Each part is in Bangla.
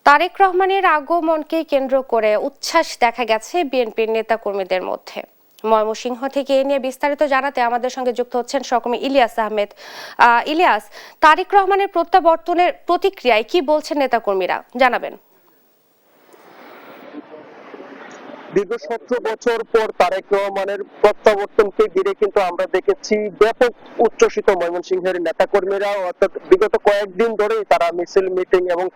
তারেক রহমানের আগমনকে কেন্দ্র করে উচ্ছ্বাস দেখা গেছে বিএনপির নেতাকর্মীদের মধ্যে। ময়মনসিংহ থেকে এ নিয়ে বিস্তারিত জানাতে আমাদের সঙ্গে যুক্ত হচ্ছেন সহকর্মী ইলিয়াস আহমেদ। ইলিয়াস, তারেক রহমানের প্রত্যাবর্তনের প্রতিক্রিয়ায় কি বলছেন নেতাকর্মীরা, জানাবেন। দীর্ঘ 17 বছর পর তারেক রহমানের প্রত্যাবর্তনকে ঘিরে কিন্তু আমরা দেখেছি ব্যাপক উচ্ছ্বসিত ময়মনসিংহের নেতাকর্মীরা, অর্থাৎ বিগত কয়েকদিন ধরেই তারা মিছিল, মিটিং এবং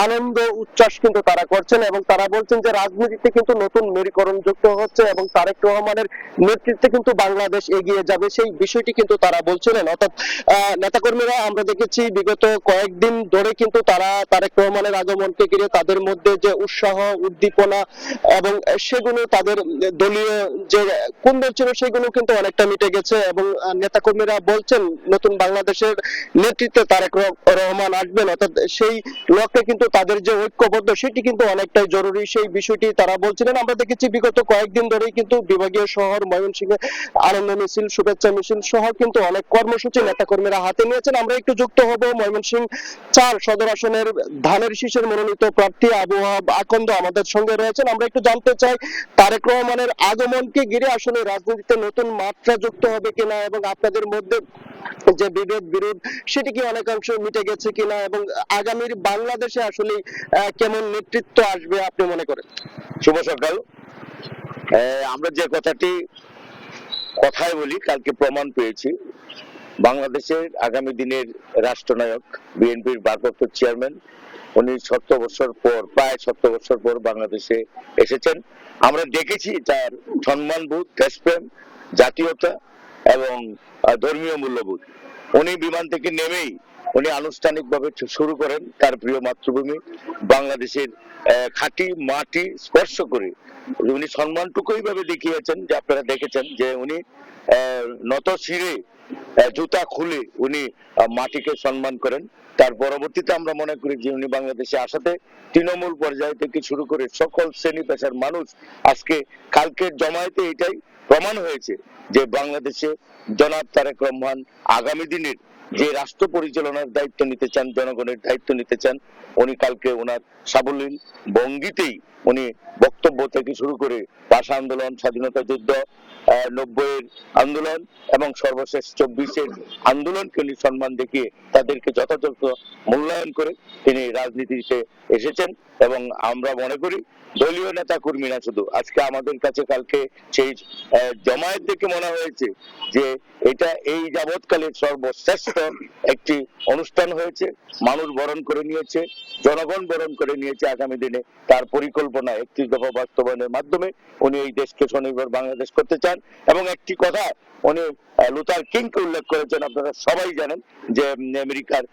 আনন্দ উচ্ছ্বাস কিন্তু তারা করছেন এবং তারা বলছেন যে রাজনীতিতে কিন্তু নতুন মেরুকরণ যুক্ত হচ্ছে এবং তারেক রহমানের নেতৃত্বে কিন্তু বাংলাদেশ এগিয়ে যাবে, সেই বিষয়টি কিন্তু তারা বলছিলেন। অর্থাৎ নেতাকর্মীরা আমরা দেখেছি বিগত কয়েকদিন ধরে কিন্তু তারা তারেক রহমানের আগমনকে ঘিরে তাদের মধ্যে যে উৎসাহ, উদ্দীপনা এবং সেগুলো তাদের দলীয় যে কুন্দর ছিল সেগুলো কিন্তু অনেকটা মিটে গেছে এবং নেতাকর্মীরা বলছেন নতুন বাংলাদেশের নেতৃত্বে তারেক রহমান আসবেন, অর্থাৎ সেই লক্ষ্যে কিন্তু তাদের যে ঐক্যবদ্ধ সেটি কিন্তু অনেকটাই জরুরি, সেই বিষয়টি তারা বলছিলেন। আমরা দেখেছি বিগত কয়েকদিন ধরেই কিন্তু বিভাগীয় শহর ময়মনসিংহে আনন্দ মিছিল, শুভেচ্ছা মিছিল সহ কিন্তু অনেক কর্মসূচি নেতাকর্মীরা হাতে নিয়েছেন। আমরা একটু যুক্ত হব ময়মনসিংহ 4 সদর আসনের ধানের শীষের মনোনীত প্রার্থী আবু ওয়াহাব আকন্দ আমাদের সঙ্গে রয়েছেন। আমরা একটু জানতে চাই তারেক রহমানের আগমনকে ঘিরে আসলে রাজনীতিতে নতুন মাত্রা যুক্ত হবে কিনা এবং আপনাদের মধ্যে যে বিভেদ বিরোধ সেটি কি অনেকাংশ মিটে গেছে কিনা এবং আগামীর বাংলাদেশে আসলে কেমন নেতৃত্ব আসবে আপনি মনে করেন? শুভ সকাল। আমরা যে কথায় বলি কালকে প্রমাণ পেয়েছি। বাংলাদেশের আগামী দিনের রাষ্ট্রনায়ক, বিএনপির ভারপ্রাপ্ত চেয়ারম্যান, উনি প্রায় 70 বছর পর বাংলাদেশে এসেছেন। আমরা দেখেছি তার সম্মানবোধ, দেশপ্রেম, জাতীয়তা এবং ধর্মীয় মূল্যবোধ। উনি বিমান থেকে নেমেই উনি আনুষ্ঠানিকভাবে শুরু করেন তার প্রিয় মাতৃভূমি বাংলাদেশের খাঁটি মাটি স্পর্শ করে উনি সম্মানটুকুই ভাবে দেখিয়েছেন, যে আপনারা দেখেছেন যে উনি নত শিরে জুতা খুলে উনি মাটিকে সম্মান করেন। তার পরবর্তীতে আমরা মনে করি যে উনি বাংলাদেশে আসাতে তৃণমূল পর্যায় থেকে শুরু করে সকল শ্রেণী পেশার মানুষ আজকে কালকের জমায়েতে এটাই প্রমাণ হয়েছে যে বাংলাদেশে জনাব তারেক রহমান আগামী দিনের যে রাষ্ট্র পরিচালনার দায়িত্ব নিতে চান, জনগণের দায়িত্ব নিতে চান, উনি কালকে ওনার সাবলীল ভঙ্গিতেই উনি বক্তব্য থেকে শুরু করে ভাষা আন্দোলন, স্বাধীনতা যুদ্ধ, 90-এর আন্দোলন এবং সর্বশেষ 24-এর আন্দোলনকে উনি সম্মান দেখিয়ে তাদেরকে যথাযথ মূল্যায়ন করে তিনি রাজনীতিতে এসেছেন। এবং আমরা মনে করি দলীয় নেতা কর্মী না শুধু, আজকে আমাদের কাছে কালকে সেই জমায়েত দেখে মনে হয়েছে যে এটা এই যাবৎকালের সর্বশ্রেষ্ঠ একটি অনুষ্ঠান হয়েছে। মানুষ বরণ করে নিয়েছে, জনগণ বরণ করে নিয়েছে। আগামী দিনে তার পরিকল্পনা 31 দফা বাস্তবায়নের মাধ্যমে উনি এই দেশকে স্বনির্ভর বাংলাদেশ করতে চান। এবং একটি কথা উনি লুথার কিংকে উল্লেখ করেছেন, আপনারা সবাই জানেন যে আমেরিকার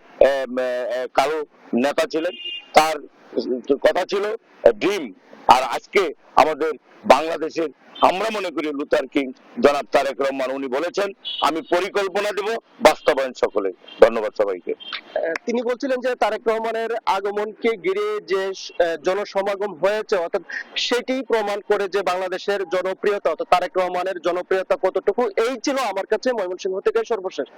কালো নেতা ছিলেন, তার কথা ছিল ড্রিম। আর আজকে আমাদের বাংলাদেশের আমরা মনে করি লুথার কিং জনাব তারেক রহমান, উনি বলেছেন আমি পরিকল্পনা দেব, বাস্তবায়ন সকলে। ধন্যবাদ সবাইকে। তিনি বলছিলেন যে তারেক রহমানের আগমনকে ঘিরে যে জনসমাগম হয়েছে, অর্থাৎ সেটি প্রমাণ করে যে বাংলাদেশের জনপ্রিয়তা, অর্থাৎ তারেক রহমানের জনপ্রিয়তা কতটুকু, এই ছিল আমার কাছে ময়মনসিংহ থেকে সর্বশেষ।